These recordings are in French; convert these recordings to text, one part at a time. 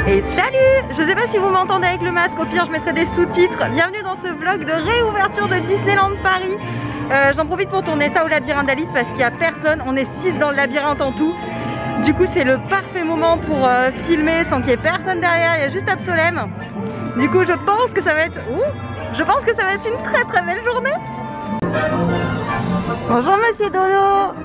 Et salut! Je sais pas si vous m'entendez avec le masque, au pire je mettrai des sous-titres. Bienvenue dans ce vlog de réouverture de Disneyland Paris. J'en profite pour tourner ça au labyrinthe d'Alice parce qu'il n'y a personne, on est 6 dans le labyrinthe en tout. Du coup c'est le parfait moment pour filmer sans qu'il y ait personne derrière, il y a juste Absolem. Du coup je pense que ça va être... je pense que ça va être une très très belle journée. Bonjour Monsieur Dodo.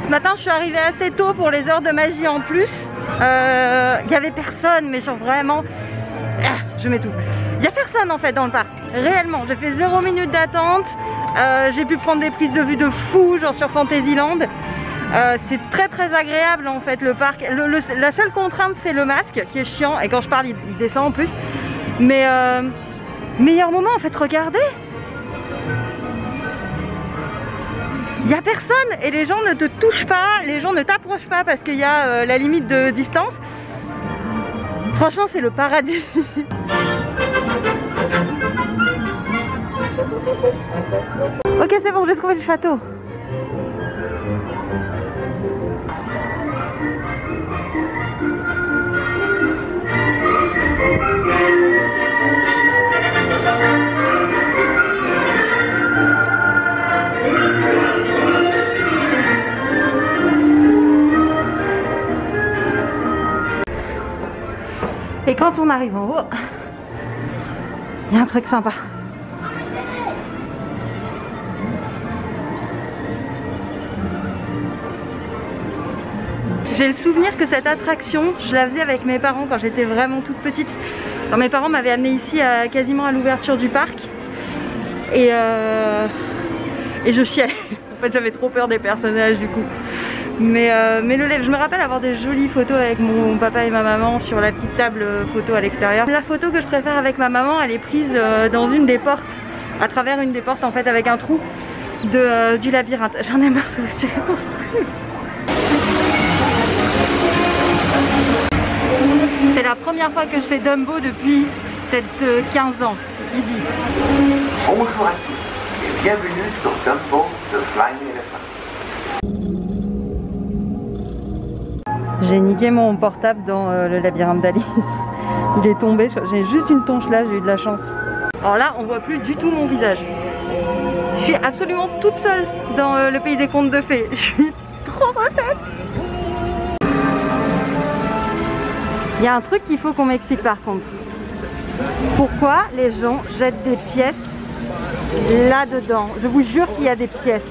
Ce matin je suis arrivée assez tôt pour les heures de magie en plus. Il n'y avait personne, mais genre vraiment... je m'étouffe. Il n'y a personne en fait dans le parc, réellement. J'ai fait 0 minute d'attente. J'ai pu prendre des prises de vue de fou, genre sur Fantasyland. C'est très très agréable en fait le parc. La seule contrainte c'est le masque qui est chiant, et quand je parle il descend en plus. Mais meilleur moment en fait, regardez. Il n'y a personne et les gens ne te touchent pas, les gens ne t'approchent pas parce qu'il y a la limite de distance. Franchement c'est le paradis. Ok c'est bon, j'ai trouvé le château. Et quand on arrive en haut, il y a un truc sympa. J'ai le souvenir que cette attraction, je la faisais avec mes parents quand j'étais vraiment toute petite. Quand mes parents m'avaient amenée ici quasiment à l'ouverture du parc. Et je chialais. En fait j'avais trop peur des personnages du coup. Mais je me rappelle avoir des jolies photos avec mon papa et ma maman sur la petite table photo à l'extérieur. La photo que je préfère avec ma maman, elle est prise dans une des portes, à travers une des portes en fait, avec un trou du labyrinthe. J'en ai marre de respirer dans ce truc. C'est la première fois que je fais Dumbo depuis peut-être 15 ans. Easy. Bonjour à tous et bienvenue sur Dumbo The Flying Elephant. J'ai niqué mon portable dans le labyrinthe d'Alice. Il est tombé, j'ai juste une tonche là, j'ai eu de la chance. Alors là, on voit plus du tout mon visage. Je suis absolument toute seule dans le pays des contes de fées. Je suis trop refaite. Il y a un truc qu'il faut qu'on m'explique par contre. Pourquoi les gens jettent des pièces là-dedans? Je vous jure qu'il y a des pièces.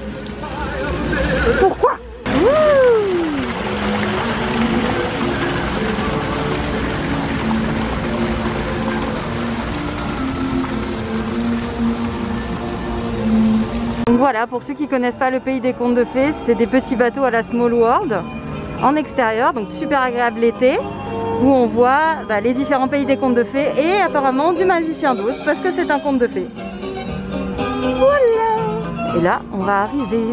Pourquoi? Donc voilà, pour ceux qui ne connaissent pas le pays des contes de fées, c'est des petits bateaux à la Small World en extérieur, donc super agréable l'été, où on voit les différents pays des contes de fées et apparemment du magicien d'Oz parce que c'est un conte de fées. Voilà. Et là, on va arriver.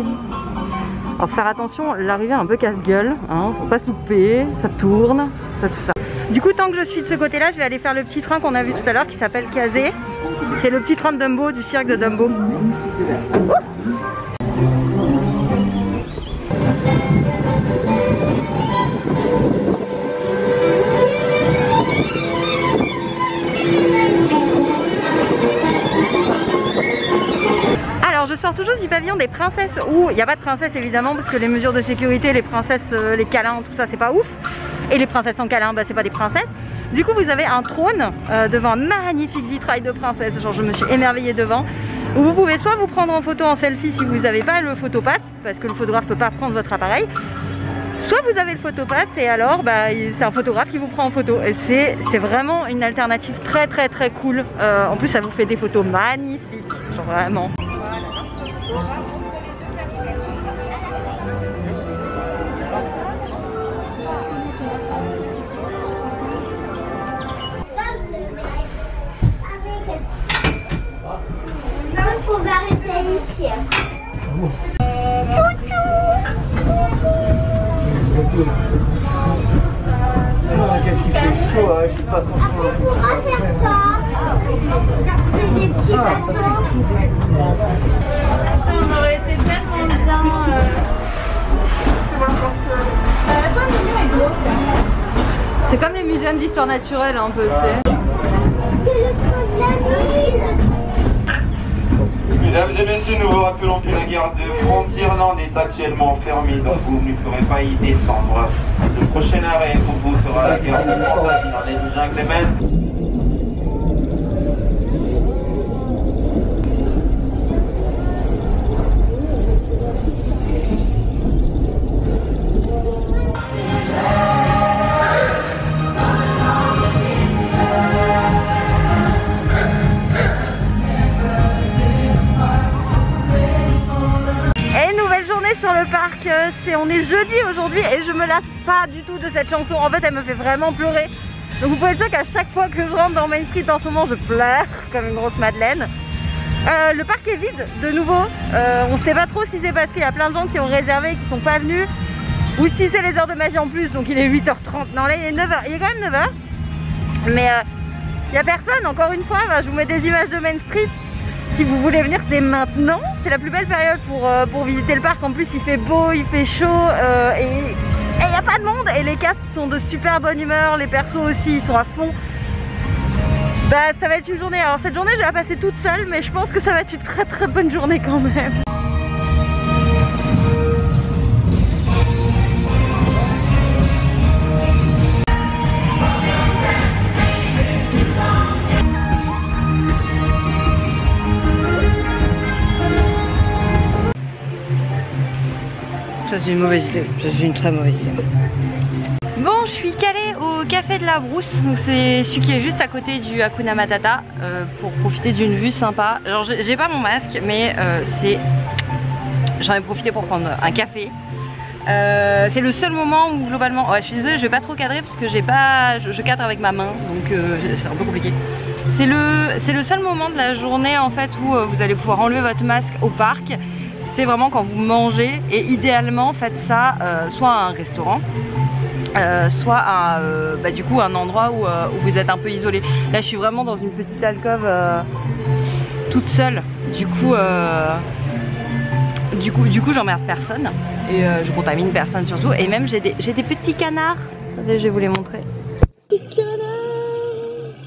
Alors faire attention, l'arrivée est un peu casse-gueule, hein, faut pas se louper, ça tourne, ça tout ça. Du coup, tant que je suis de ce côté-là, je vais aller faire le petit train qu'on a vu tout à l'heure qui s'appelle Kazé. C'est le petit train de Dumbo, du cirque de Dumbo. Alors je sors toujours du pavillon des princesses où il n'y a pas de princesse évidemment parce que les mesures de sécurité, les princesses, les câlins, tout ça c'est pas ouf. Et les princesses en câlin, c'est pas des princesses. Du coup vous avez un trône devant un magnifique vitrail de princesse, genre je me suis émerveillée devant, où vous pouvez soit vous prendre en photo en selfie si vous n'avez pas le photopass, parce que le photographe peut pas prendre votre appareil, soit vous avez le photopass et alors c'est un photographe qui vous prend en photo. Et c'est vraiment une alternative très très très cool. En plus ça vous fait des photos magnifiques, genre vraiment. On va rester ici. Qu'est-ce qu'il fait chaud, hein, je suis pas content. On pourra faire ça. C'est des petits bateaux. On aurait été tellement bien. C'est ma passion. C'est comme les muséums d'histoire naturelle un peu, tu sais. C'est le train de la mine. Mesdames et messieurs, nous vous rappelons que la gare de France-Irlande est actuellement fermée, donc vous ne pourrez pas y descendre. Le prochain arrêt pour vous sera la gare de France-Irlande, ladies and gentlemen. Sur le parc, on est jeudi aujourd'hui et je me lasse pas du tout de cette chanson. En fait, elle me fait vraiment pleurer. Donc vous pouvez être sûr qu'à chaque fois que je rentre dans Main Street en ce moment, je pleure comme une grosse madeleine. Le parc est vide de nouveau. On sait pas trop si c'est parce qu'il y a plein de gens qui ont réservé et qui sont pas venus, ou si c'est les heures de magie en plus. Donc il est 8h30. Non, là il est 9h. Il est quand même 9h. Mais il y a personne. Encore une fois, je vous mets des images de Main Street. Si vous voulez venir, c'est maintenant. C'est la plus belle période pour visiter le parc. En plus, il fait beau, il fait chaud et il n'y a pas de monde. Et les castes sont de super bonne humeur. Les persos aussi, ils sont à fond. Bah, ça va être une journée. Alors cette journée, je vais la passer toute seule, mais je pense que ça va être une très très bonne journée quand même. Ça c'est une mauvaise idée, ça c'est une très mauvaise idée. Bon, je suis calée au café de la Brousse, donc c'est celui qui est juste à côté du Hakuna Matata pour profiter d'une vue sympa. Alors j'ai pas mon masque, mais j'en ai profité pour prendre un café. C'est le seul moment où globalement, ouais, je suis désolée, je vais pas trop cadrer parce que je cadre avec ma main, donc c'est un peu compliqué. C'est le seul moment de la journée en fait où vous allez pouvoir enlever votre masque au parc. C'est vraiment quand vous mangez, et idéalement faites ça soit à un restaurant, soit à du coup un endroit où vous êtes un peu isolé. Là je suis vraiment dans une petite alcôve toute seule, du coup j'emmerde personne et je contamine personne surtout, et même j'ai des petits canards. Attendez, je vais vous les montrer. Petits canards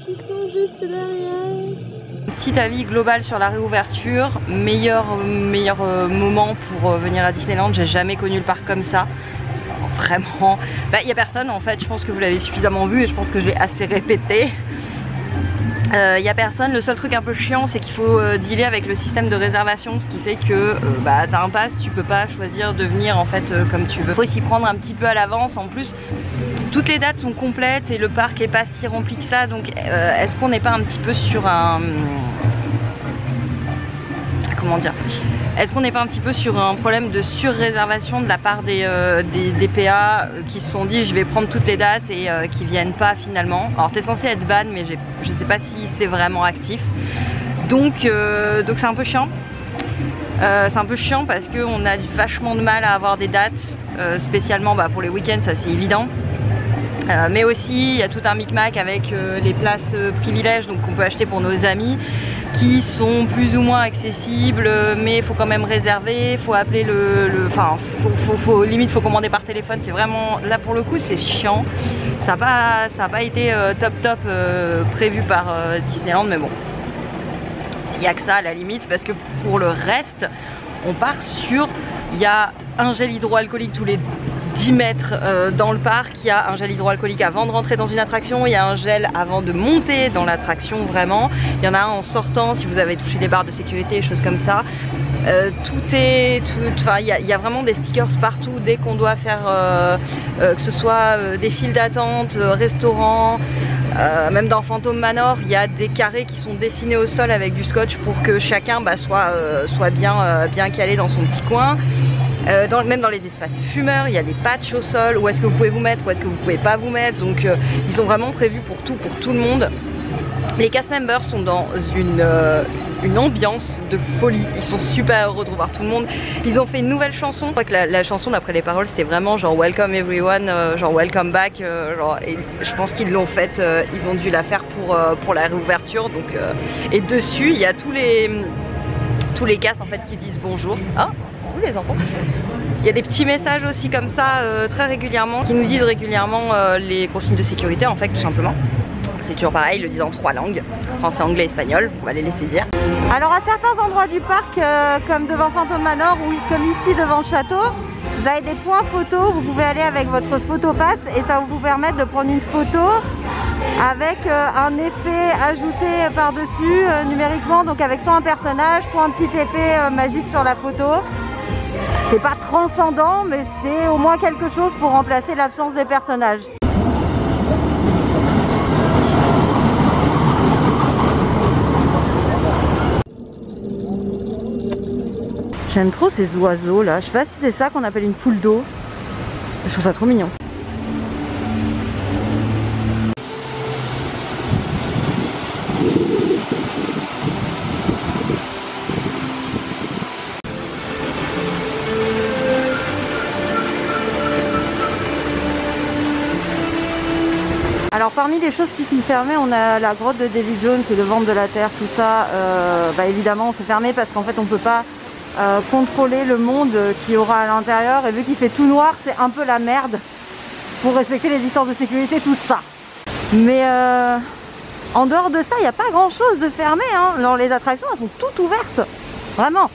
qui sont juste derrière. Petit avis global sur la réouverture, meilleur moment pour venir à Disneyland. J'ai jamais connu le parc comme ça. Vraiment, il n'y a personne en fait, je pense que vous l'avez suffisamment vu et je pense que je l'ai assez répété. Il n'y a personne. Le seul truc un peu chiant, c'est qu'il faut dealer avec le système de réservation, ce qui fait que t'as un pass, tu peux pas choisir de venir en fait comme tu veux. Il faut s'y prendre un petit peu à l'avance. En plus, toutes les dates sont complètes et le parc est pas si rempli que ça. Donc est-ce qu'on n'est pas un petit peu sur un... Comment dire? Est-ce qu'on n'est pas un petit peu sur un problème de surréservation de la part des PA qui se sont dit je vais prendre toutes les dates et qui viennent pas finalement. Alors t'es censé être ban, mais je sais pas si c'est vraiment actif. Donc c'est un peu chiant. C'est un peu chiant parce qu'on a vachement de mal à avoir des dates, spécialement pour les week-ends, ça c'est évident. Mais aussi il y a tout un micmac avec les places privilèges, donc qu'on peut acheter pour nos amis, qui sont plus ou moins accessibles, mais il faut quand même réserver, il faut appeler limite faut commander par téléphone. C'est vraiment, là pour le coup c'est chiant. Ça n'a pas été top prévu par Disneyland, mais bon, s'il n'y a que ça à la limite, parce que pour le reste on part sur, il y a un gel hydroalcoolique tous les 10 mètres dans le parc, il y a un gel hydroalcoolique avant de rentrer dans une attraction, il y a un gel avant de monter dans l'attraction vraiment, il y en a un en sortant si vous avez touché les barres de sécurité, choses comme ça. Il y a vraiment des stickers partout dès qu'on doit faire que ce soit des files d'attente, restaurants, même dans Phantom Manor il y a des carrés qui sont dessinés au sol avec du scotch pour que chacun soit bien calé dans son petit coin. Même dans les espaces fumeurs, il y a des patchs au sol, où est-ce que vous pouvez vous mettre, où est-ce que vous pouvez pas vous mettre. Donc ils ont vraiment prévu pour tout le monde. Les cast members sont dans une ambiance de folie, ils sont super heureux de revoir tout le monde. Ils ont fait une nouvelle chanson, je crois que la chanson d'après les paroles c'est vraiment genre welcome everyone, genre welcome back, et je pense qu'ils l'ont faite, ils ont dû la faire pour la réouverture. Donc, et dessus il y a tous les casts en fait qui disent bonjour. Ah, les enfants. Il y a des petits messages aussi comme ça très régulièrement qui nous disent régulièrement les consignes de sécurité en fait tout simplement. C'est toujours pareil, ils le disent en 3 langues, français, anglais, espagnol, on va les laisser dire. Alors à certains endroits du parc, comme devant Phantom Manor ou comme ici devant le château, vous avez des points photos, vous pouvez aller avec votre photopass et ça va vous permettre de prendre une photo avec un effet ajouté par-dessus numériquement, donc avec soit un personnage, soit un petit effet magique sur la photo. C'est pas transcendant, mais c'est au moins quelque chose pour remplacer l'absence des personnages. J'aime trop ces oiseaux là, je sais pas si c'est ça qu'on appelle une poule d'eau. Je trouve ça trop mignon. Alors parmi les choses qui sont fermées, on a la grotte de Davy Jones et le ventre de la terre, tout ça, évidemment c'est fermé parce qu'en fait on peut pas contrôler le monde qu'il y aura à l'intérieur et vu qu'il fait tout noir c'est un peu la merde pour respecter les distances de sécurité, tout ça. Mais en dehors de ça il n'y a pas grand chose de fermé hein. Genre, les attractions elles sont toutes ouvertes, vraiment.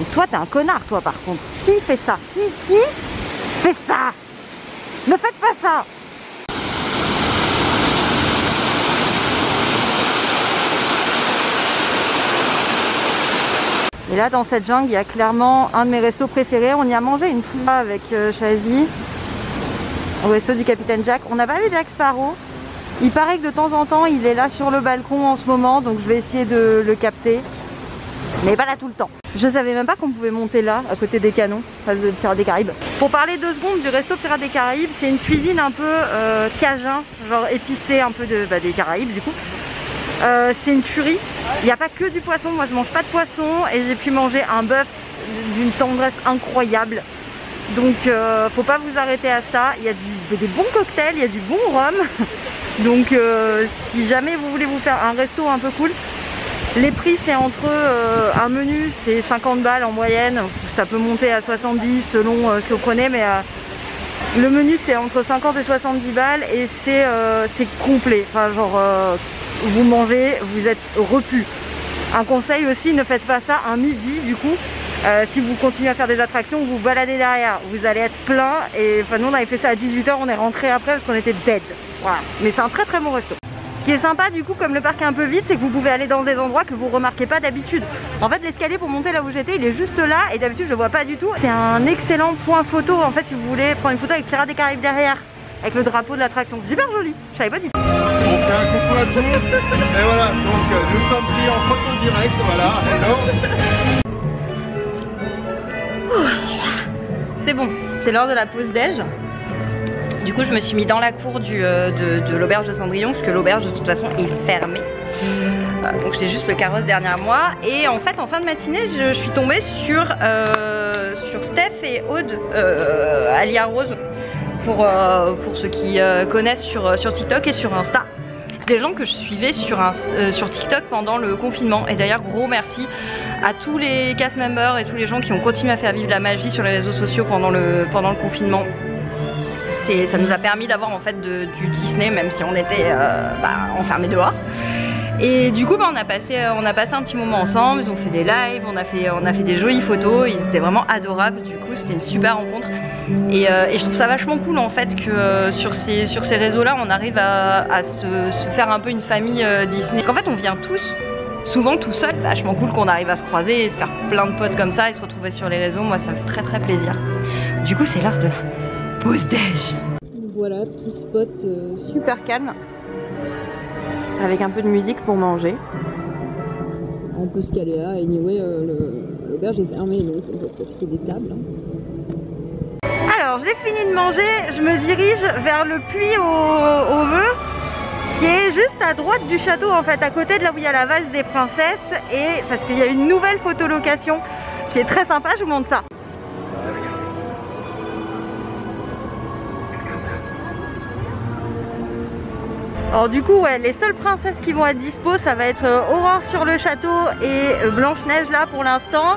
Et toi t'es un connard toi par contre. Qui fait ça? Qui fait ça? Ne faites pas ça! Et là dans cette jungle il y a clairement un de mes restos préférés. On y a mangé une fois avec Chazy au resto du Capitaine Jack. On n'a pas vu Jack Sparrow. Il paraît que de temps en temps il est là sur le balcon en ce moment, donc je vais essayer de le capter. Mais pas là tout le temps. Je savais même pas qu'on pouvait monter là à côté des canons, enfin de Pirates des Caraïbes. Pour parler 2 secondes du resto Pirates des Caraïbes, c'est une cuisine un peu cajun, genre épicée un peu des Caraïbes du coup. C'est une tuerie, il n'y a pas que du poisson, moi je mange pas de poisson et j'ai pu manger un bœuf d'une tendresse incroyable. Donc faut pas vous arrêter à ça, il y a des bons cocktails, il y a du bon rhum. Donc si jamais vous voulez vous faire un resto un peu cool, les prix c'est entre un menu c'est 50 balles en moyenne, ça peut monter à 70 selon ce que vous prenez, mais le menu c'est entre 50 et 70 balles et c'est complet, enfin genre vous mangez, vous êtes repu. Un conseil aussi, ne faites pas ça un midi du coup. Si vous continuez à faire des attractions, vous baladez derrière, vous allez être plein. Et enfin, nous on avait fait ça à 18 h, on est rentré après parce qu'on était dead. Voilà. Mais c'est un très très bon resto. Ce qui est sympa du coup, comme le parc est un peu vide, c'est que vous pouvez aller dans des endroits que vous remarquez pas d'habitude. En fait l'escalier pour monter là où j'étais, il est juste là et d'habitude je le vois pas du tout. C'est un excellent point photo en fait si vous voulez prendre une photo avec Pirates des Caraïbes derrière, avec le drapeau de l'attraction. Super joli, je savais pas du tout. On fait un coucou à tous et voilà, donc nous sommes pris en photo direct, voilà, hello. C'est bon, c'est l'heure de la pause déj. Du coup je me suis mis dans la cour de l'auberge de Cendrillon parce que l'auberge de toute façon est fermée. Donc j'ai juste le carrosse derrière moi et en fait en fin de matinée je suis tombée sur Steph et Aude Alia Rose pour ceux qui connaissent sur TikTok et sur Insta. Des gens que je suivais sur TikTok pendant le confinement et d'ailleurs gros merci à tous les cast members et tous les gens qui ont continué à faire vivre la magie sur les réseaux sociaux pendant le confinement. Ça nous a permis d'avoir en fait du Disney même si on était enfermés dehors. Et du coup on a passé un petit moment ensemble, ils ont fait des lives, on a fait des jolies photos, ils étaient vraiment adorables, du coup c'était une super rencontre. Et je trouve ça vachement cool en fait que sur ces réseaux là on arrive à se faire un peu une famille Disney. Parce qu'en fait on vient tous, souvent tout seul, c'est vachement cool qu'on arrive à se croiser et se faire plein de potes comme ça et se retrouver sur les réseaux, moi ça me fait très très plaisir. Du coup c'est l'heure de la pause déj. Voilà, petit spot super calme. Avec un peu de musique pour manger. On peut se caler là, anyway, l'auberge est fermée donc on peut profiter des tables. Alors j'ai fini de manger, je me dirige vers le puits au vœu qui est juste à droite du château en fait, à côté de là où il y a la valse des princesses et parce qu'il y a une nouvelle photolocation qui est très sympa, je vous montre ça. Alors du coup ouais, les seules princesses qui vont être dispo ça va être Aurore sur le château et Blanche-Neige là pour l'instant.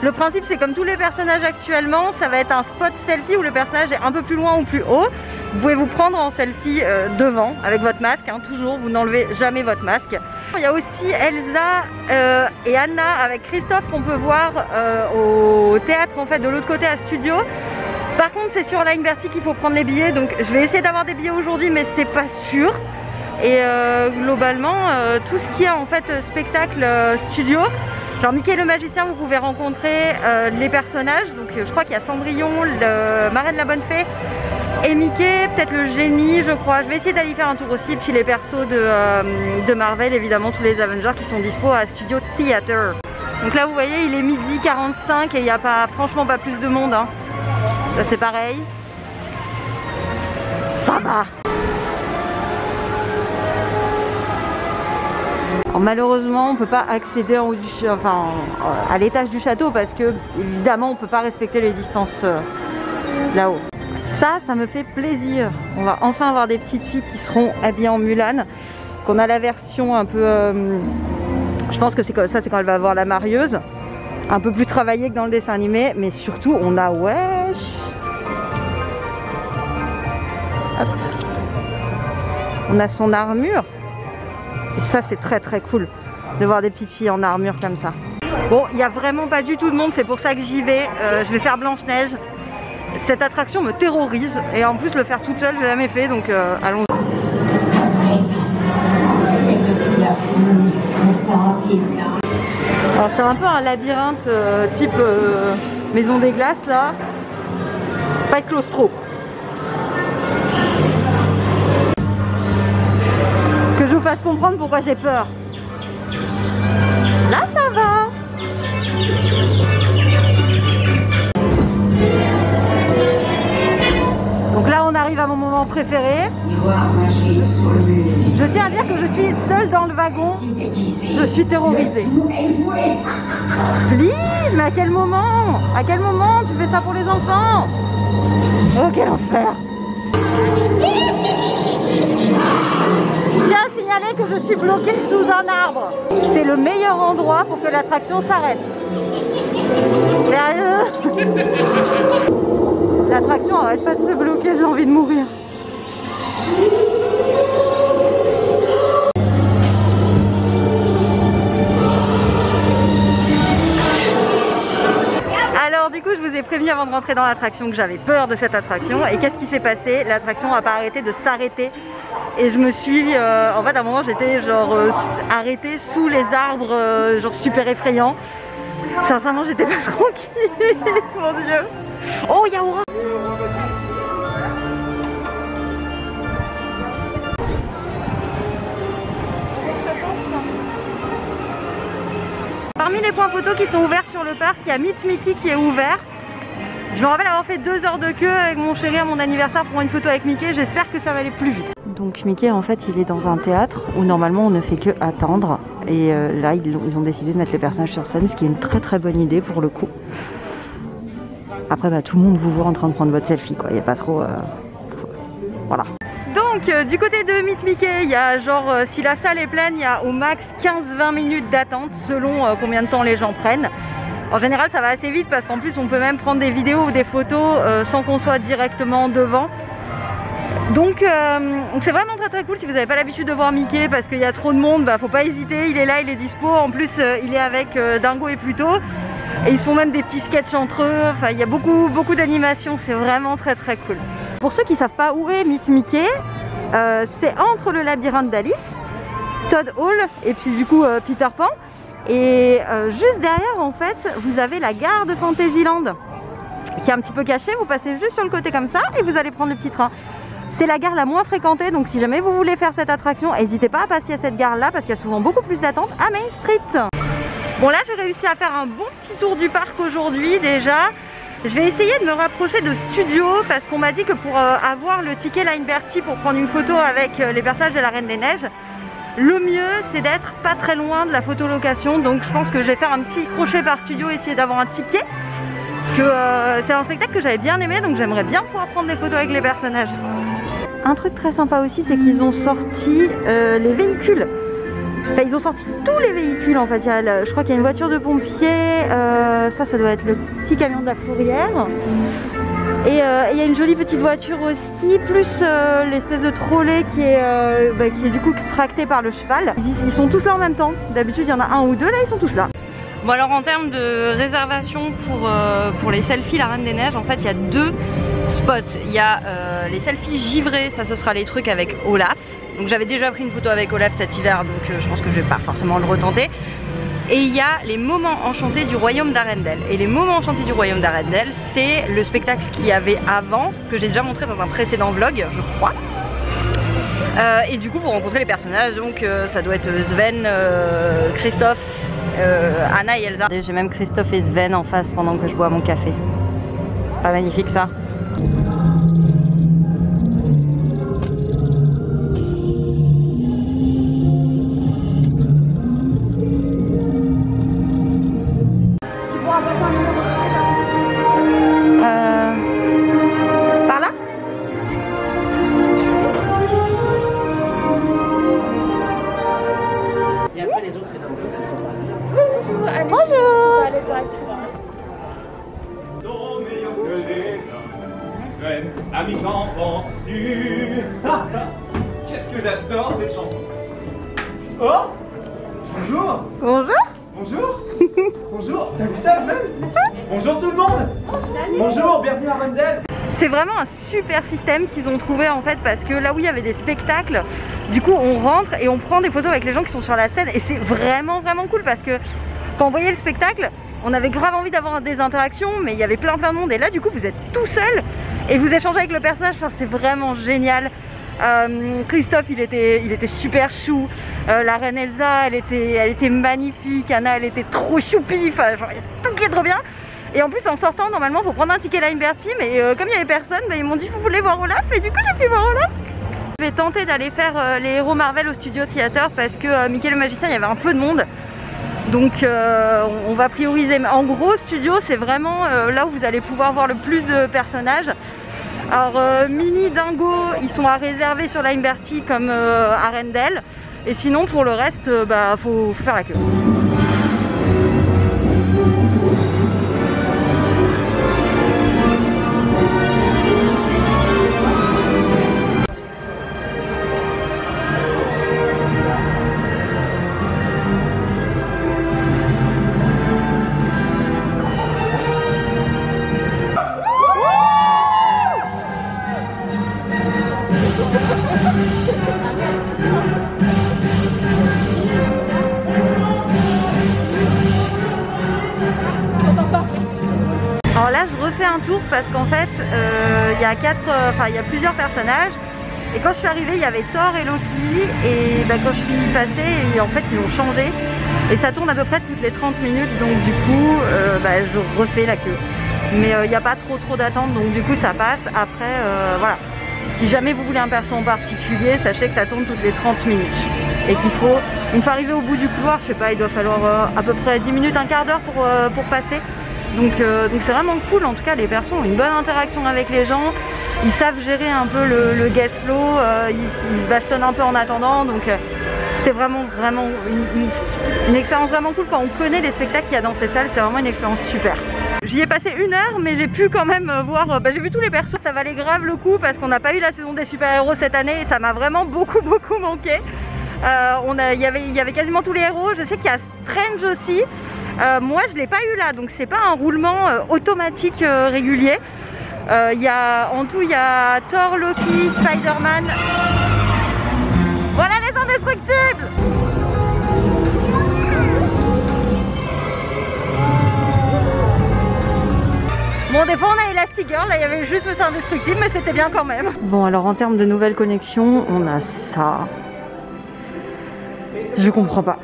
Le principe c'est comme tous les personnages actuellement, ça va être un spot selfie où le personnage est un peu plus loin ou plus haut. Vous pouvez vous prendre en selfie devant avec votre masque, hein, toujours, vous n'enlevez jamais votre masque. Il y a aussi Elsa et Anna avec Christophe qu'on peut voir au théâtre en fait de l'autre côté à Studio. Par contre c'est sur Line Berty qu'il faut prendre les billets, donc je vais essayer d'avoir des billets aujourd'hui mais c'est pas sûr. Et globalement tout ce qui est en fait spectacle studio, genre Mickey le magicien, vous pouvez rencontrer les personnages, donc je crois qu'il y a Cendrillon, le Marraine la Bonne Fée et Mickey, peut-être le génie je crois. Je vais essayer d'aller faire un tour aussi, puis les persos de Marvel, évidemment tous les Avengers qui sont dispo à Studio Theater. Donc là vous voyez il est 12h45 et il n'y a pas, franchement pas plus de monde, hein. Là c'est pareil, ça va. Alors, malheureusement, on ne peut pas accéder en haut du, à l'étage du château parce que, évidemment, on ne peut pas respecter les distances là-haut. Ça me fait plaisir. On va enfin avoir des petites filles qui seront habillées en Mulan. Qu'on a la version un peu... je pense que c'est comme ça, c'est quand elle va avoir la marieuse. Un peu plus travaillée que dans le dessin animé. Mais surtout, on a... Wesh. Hop. On a son armure. Et ça c'est très très cool de voir des petites filles en armure comme ça. Bon, il n'y a vraiment pas du tout de monde, c'est pour ça que j'y vais. Je vais faire Blanche-Neige. Cette attraction me terrorise et en plus le faire toute seule, je l'ai jamais fait, donc allons-y. Alors c'est un peu un labyrinthe type Maison des Glaces là. Pas de claustro. Que je vous fasse comprendre pourquoi j'ai peur. Là ça va. Donc là on arrive à mon moment préféré. Je tiens à dire que je suis seule dans le wagon. Je suis terrorisée. Please, mais à quel moment? À quel moment tu fais ça pour les enfants? Oh quel enfer. Je tiens à signaler que je suis bloquée sous un arbre. C'est le meilleur endroit pour que l'attraction s'arrête. Sérieux? L'attraction arrête pas de se bloquer, j'ai envie de mourir. Alors du coup je vous ai prévenu avant de rentrer dans l'attraction que j'avais peur de cette attraction. Et qu'est-ce qui s'est passé? L'attraction n'a pas arrêté de s'arrêter. Et je me suis, en fait à un moment j'étais genre arrêtée sous les arbres, genre super effrayant. Sincèrement j'étais pas tranquille, mon dieu. Oh il y a Aura. Parmi les points photos qui sont ouverts sur le parc, il y a Meet Mickey qui est ouvert. Je me rappelle avoir fait 2 heures de queue avec mon chéri à mon anniversaire pour une photo avec Mickey, j'espère que ça va aller plus vite. Donc Mickey en fait il est dans un théâtre où normalement on ne fait que attendre. Et là ils ont décidé de mettre les personnages sur scène, ce qui est une très très bonne idée pour le coup. Après bah, tout le monde vous voit en train de prendre votre selfie quoi, il n'y a pas trop... Voilà. Donc du côté de Meet Mickey, il y a genre, si la salle est pleine, il y a au max 15-20 minutes d'attente selon combien de temps les gens prennent. En général ça va assez vite parce qu'en plus on peut même prendre des vidéos ou des photos sans qu'on soit directement devant. Donc c'est vraiment très très cool si vous n'avez pas l'habitude de voir Mickey parce qu'il y a trop de monde, bah faut pas hésiter, il est là, il est dispo. En plus il est avec Dingo et Pluto. Et ils se font même des petits sketchs entre eux, enfin il y a beaucoup d'animations, c'est vraiment très très cool. Pour ceux qui ne savent pas où est Meet Mickey, c'est entre le labyrinthe d'Alice, Toad Hall et puis du coup Peter Pan. Et juste derrière en fait, vous avez la gare de Fantasyland qui est un petit peu cachée, vous passez juste sur le côté comme ça et vous allez prendre le petit train. C'est la gare la moins fréquentée, donc si jamais vous voulez faire cette attraction, n'hésitez pas à passer à cette gare là parce qu'il y a souvent beaucoup plus d'attente à Main Street. Bon là j'ai réussi à faire un bon petit tour du parc aujourd'hui déjà. Je vais essayer de me rapprocher de Studio parce qu'on m'a dit que pour avoir le ticket Line Berty pour prendre une photo avec les personnages de la Reine des Neiges, le mieux c'est d'être pas très loin de la photolocation. Donc je pense que je vais faire un petit crochet par Studio, essayer d'avoir un ticket. Parce que c'est un spectacle que j'avais bien aimé, donc j'aimerais bien pouvoir prendre des photos avec les personnages. Un truc très sympa aussi, c'est qu'ils ont sorti les véhicules Enfin, ils ont sorti tous les véhicules en fait. Je crois qu'il y a une voiture de pompier, ça doit être le petit camion de la fourrière. Et il y a une jolie petite voiture aussi, plus l'espèce de trolley qui est du coup tracté par le cheval. Ils sont tous là en même temps. D'habitude il y en a un ou deux, là ils sont tous là. Bon alors en termes de réservation pour les selfies la Reine des Neiges, en fait il y a deux spots. Il y a les selfies givrés, ça ce sera les trucs avec Olaf. Donc j'avais déjà pris une photo avec Olaf cet hiver, donc je pense que je vais pas forcément le retenter. Et il y a les moments enchantés du royaume d'Arendelle. Et les moments enchantés du royaume d'Arendelle, c'est le spectacle qu'il y avait avant, que j'ai déjà montré dans un précédent vlog, je crois. Et du coup vous rencontrez les personnages, donc ça doit être Sven, Christophe, Anna et Elsa. J'ai même Christophe et Sven en face pendant que je bois mon café. Pas magnifique ça? Par là? Et après les autres, Bonjour. Sven, ami, qu'en penses-tu? Qu'est-ce que j'adore cette chanson. Oh! Bonjour! Bonjour. Bonjour! Bonjour! T'as vu ça, Sven? Bonjour tout le monde! Bonjour, bienvenue à Arendelle! C'est vraiment un super système qu'ils ont trouvé en fait, parce que là où il y avait des spectacles, du coup on rentre et on prend des photos avec les gens qui sont sur la scène, et c'est vraiment cool parce que quand on voyait le spectacle, on avait grave envie d'avoir des interactions, mais il y avait plein de monde, et là du coup vous êtes tout seul et vous échangez avec le personnage, enfin, c'est vraiment génial. Christophe il était super chou, la reine Elsa elle était magnifique, Anna elle était trop choupie, enfin genre il y a tout qui est trop bien. Et en plus en sortant normalement il faut prendre un ticket Line Berty, mais comme il n'y avait personne, ils m'ont dit vous voulez voir Olaf, et du coup j'ai pu voir Olaf. Je vais tenter d'aller faire les héros Marvel au Studio Theater parce que Mickey le Magicien il y avait un peu de monde. Donc on va prioriser. En gros Studio c'est vraiment là où vous allez pouvoir voir le plus de personnages. Alors Minnie, Dingo ils sont à réserver sur Line Berty comme Arendelle. Et sinon pour le reste faut faire la queue. Alors là je refais un tour parce qu'en fait il y a plusieurs personnages, et quand je suis arrivée il y avait Thor et Loki, et quand je suis passée en fait ils ont changé et ça tourne à peu près toutes les 30 minutes, donc du coup je refais la queue, mais il n'y a pas trop d'attente, donc du coup ça passe. Après voilà, si jamais vous voulez un perso en particulier, sachez que ça tourne toutes les 30 minutes et qu'il faut, une fois arrivé au bout du couloir, je sais pas, il doit falloir à peu près 10 minutes, un quart d'heure pour passer. Donc c'est vraiment cool, en tout cas les persos ont une bonne interaction avec les gens, ils savent gérer un peu le guest flow, ils se bastonnent un peu en attendant, donc c'est vraiment une expérience vraiment cool. Quand on connaît les spectacles qu'il y a dans ces salles, c'est vraiment une expérience super. J'y ai passé 1 heure, mais j'ai pu quand même voir, j'ai vu tous les persos, ça valait grave le coup parce qu'on n'a pas eu la saison des super-héros cette année et ça m'a vraiment beaucoup manqué. Il y avait quasiment tous les héros, je sais qu'il y a Strange aussi. Moi je l'ai pas eu là, donc c'est pas un roulement automatique régulier. En tout il y a Thor, Loki, Spider-Man. Voilà les indestructibles. Bon, des fois on a Elastigirl, là il y avait juste Monsieur Indestructible, mais c'était bien quand même. Bon, alors en termes de nouvelles connexions, on a ça. Je comprends pas.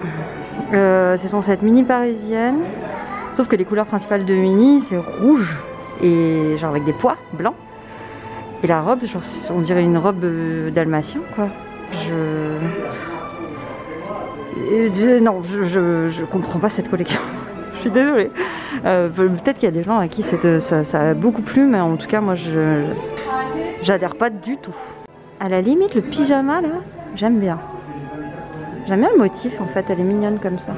C'est censé être Minnie parisienne, sauf que les couleurs principales de Minnie c'est rouge et genre avec des pois blancs, et la robe genre on dirait une robe dalmatien quoi. Non, je comprends pas cette collection. Je suis désolée. Peut-être qu'il y a des gens à qui ça a beaucoup plu, mais en tout cas moi j'adhère pas du tout. À la limite le pyjama là, j'aime bien. J'aime bien le motif en fait, elle est mignonne comme ça.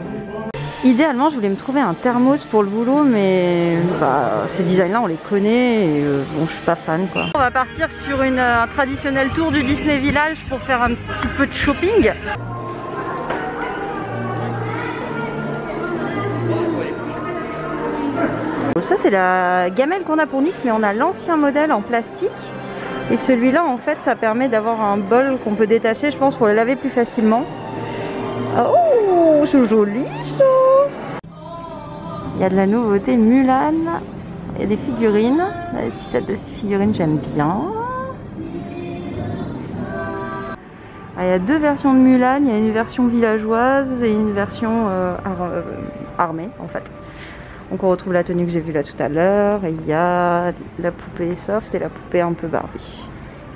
Idéalement, je voulais me trouver un thermos pour le boulot, mais bah, ces designs-là, on les connaît et bon, je suis pas fan quoi. On va partir sur un traditionnel tour du Disney Village pour faire un petit peu de shopping. Ça, c'est la gamelle qu'on a pour Nix, mais on a l'ancien modèle en plastique. Et celui-là, en fait, ça permet d'avoir un bol qu'on peut détacher, je pense, pour le laver plus facilement. Oh, c'est joli ça! Il y a de la nouveauté Mulan. Il y a des figurines. Les petits sets de figurines, j'aime bien. Il y a deux versions de Mulan. Il y a une version villageoise et une version armée, en fait. Donc on retrouve la tenue que j'ai vue là tout à l'heure. Et il y a la poupée soft et la poupée un peu Barbie.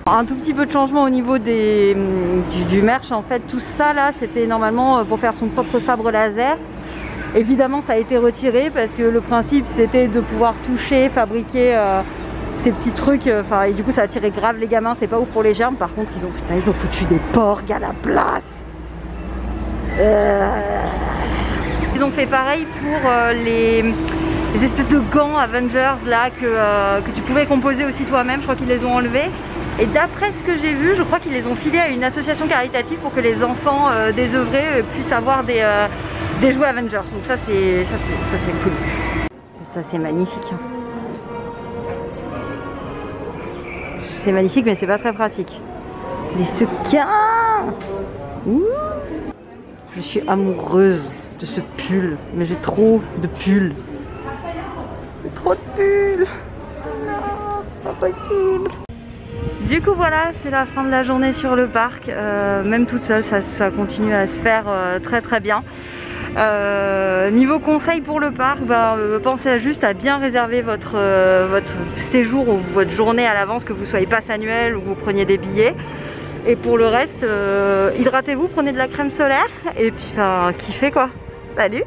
Un tout petit peu de changement au niveau du merch en fait. Tout ça là c'était normalement pour faire son propre sabre laser. Évidemment ça a été retiré parce que le principe c'était de pouvoir toucher, fabriquer ces petits trucs. Et du coup ça attirait grave les gamins, c'est pas ouf pour les germes. Par contre ils ont foutu des porcs à la place. Ils ont fait pareil pour les espèces de gants Avengers là que tu pouvais composer aussi toi-même. Je crois qu'ils les ont enlevés. Et d'après ce que j'ai vu, je crois qu'ils les ont filés à une association caritative pour que les enfants désœuvrés puissent avoir des jouets Avengers. Donc ça c'est cool. Et ça c'est magnifique. C'est magnifique mais c'est pas très pratique. Les sequins. Ouh. Je suis amoureuse de ce pull, mais j'ai trop de pulls. J'ai trop de pulls. Non, c'est pas possible. Du coup voilà, c'est la fin de la journée sur le parc. Même toute seule, ça continue à se faire très très bien. Niveau conseil pour le parc, pensez juste à bien réserver votre séjour ou votre journée à l'avance, que vous soyez pass annuel ou que vous preniez des billets. Et pour le reste, hydratez-vous, prenez de la crème solaire et puis kiffez quoi. Salut!